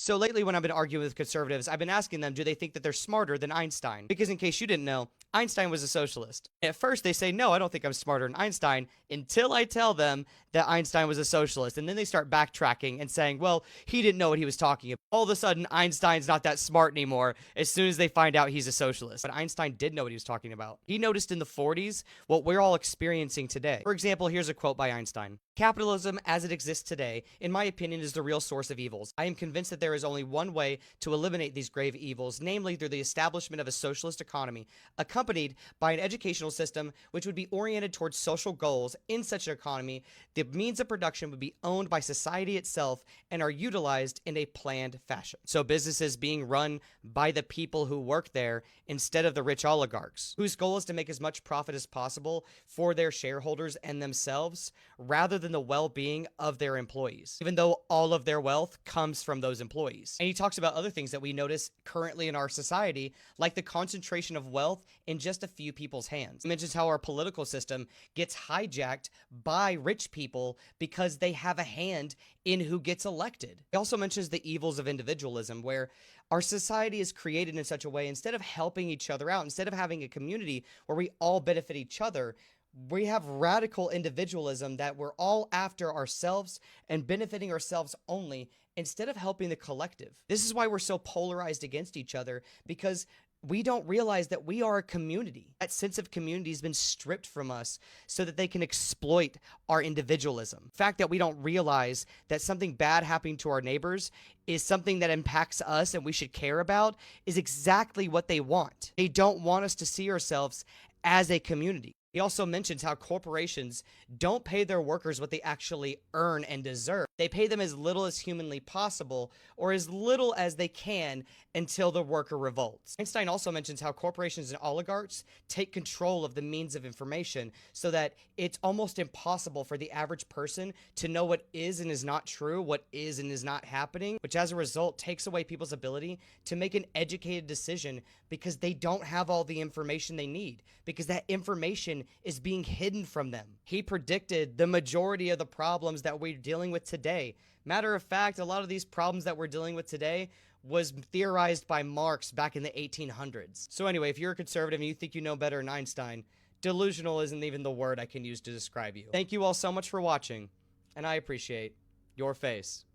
So lately when I've been arguing with conservatives, I've been asking them, do they think that they're smarter than Einstein? Because in case you didn't know, Einstein was a socialist. At first they say, no, I don't think I'm smarter than Einstein, until I tell them that Einstein was a socialist. And then they start backtracking and saying, well, he didn't know what he was talking about. All of a sudden, Einstein's not that smart anymore as soon as they find out he's a socialist. But Einstein did know what he was talking about. He noticed in the 40s what we're all experiencing today. For example, here's a quote by Einstein. Capitalism as it exists today, in my opinion, is the real source of evils. I am convinced that there is only one way to eliminate these grave evils, namely through the establishment of a socialist economy, accompanied by an educational system which would be oriented towards social goals. In such an economy, the means of production would be owned by society itself and are utilized in a planned fashion. So businesses being run by the people who work there instead of the rich oligarchs, whose goal is to make as much profit as possible for their shareholders and themselves, rather than the well-being of their employees, even though all of their wealth comes from those employees. And he talks about other things that we notice currently in our society, like the concentration of wealth in just a few people's hands. He mentions how our political system gets hijacked by rich people because they have a hand in who gets elected. He also mentions the evils of individualism, where our society is created in such a way, instead of helping each other out, instead of having a community where we all benefit each other, we have radical individualism that we're all after ourselves and benefiting ourselves only instead of helping the collective. This is why we're so polarized against each other, because we don't realize that we are a community. That sense of community has been stripped from us so that they can exploit our individualism. The fact that we don't realize that something bad happening to our neighbors is something that impacts us and we should care about is exactly what they want. They don't want us to see ourselves as a community. He also mentions how corporations don't pay their workers what they actually earn and deserve. They pay them as little as humanly possible, or as little as they can, until the worker revolts. Einstein also mentions how corporations and oligarchs take control of the means of information so that it's almost impossible for the average person to know what is and is not true, what is and is not happening, which as a result takes away people's ability to make an educated decision because they don't have all the information they need, because that information is being hidden from them. He predicted the majority of the problems that we're dealing with today. Matter of fact, a lot of these problems that we're dealing with today was theorized by Marx back in the 1800s. So anyway, if you're a conservative and you think you know better than Einstein, delusional isn't even the word I can use to describe you. Thank you all so much for watching, and I appreciate your face.